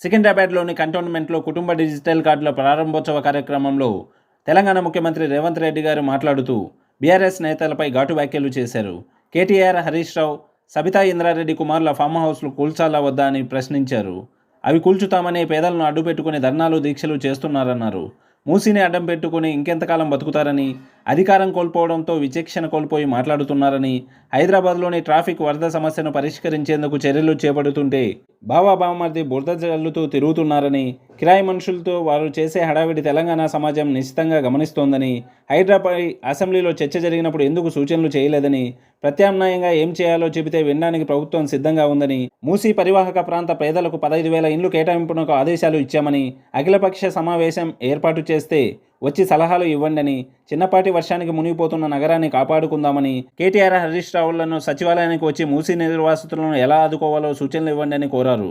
సికింద్రాబాద్లోని కంటోన్మెంట్లో కుటుంబ డిజిటల్ కార్డుల ప్రారంభోత్సవ కార్యక్రమంలో తెలంగాణ ముఖ్యమంత్రి రేవంత్ రెడ్డి గారు మాట్లాడుతూ బీఆర్ఎస్ నేతలపై ఘాటు వ్యాఖ్యలు చేశారు. కేటీఆర్, హరీష్ రావు, సబితా ఇంద్రారెడ్డి కుమారుల ఫామ్ హౌస్లు కూల్చాలా వద్దా అని ప్రశ్నించారు. అవి కూల్చుతామని పేదలను అడ్డుపెట్టుకుని ధర్నాలు, దీక్షలు చేస్తున్నారన్నారు. మూసీని అడ్డం పెట్టుకుని ఇంకెంతకాలం బతుకుతారని, అధికారం కోల్పోవడంతో విచక్షణ కోల్పోయి మాట్లాడుతున్నారని, హైదరాబాద్లోని ట్రాఫిక్ వరద సమస్యను పరిష్కరించేందుకు చర్యలు చేపడుతుంటే బావమరిది బురద జల్లుతూ తిరుగుతున్నారని, కిరాయి మనుషులతో వారు చేసే హడావిడి తెలంగాణ సమాజం నిశ్చితంగా గమనిస్తోందని, హైడ్రాపై అసెంబ్లీలో చర్చ జరిగినప్పుడు ఎందుకు సూచనలు చేయలేదని, ప్రత్యామ్నాయంగా ఏం చేయాలో చెబితే వినడానికి ప్రభుత్వం సిద్ధంగా ఉందని, మూసీ పరివాహక ప్రాంత పేదలకు 15,000 ఇండ్లు కేటాయింపునకు ఆదేశాలు ఇచ్చామని, అఖిలపక్ష సమావేశం ఏర్పాటు చేస్తే వచ్చి సలహాలు ఇవ్వండని, చిన్నపాటి వర్షానికి మునిగిపోతున్న నగరాన్ని కాపాడుకుందామని, కేటీఆర్, హరీష్ రావులను సచివాలయానికి వచ్చి మూసీ నిర్వాసితులను ఎలా ఆదుకోవాలో సూచనలు ఇవ్వండి అని కోరారు.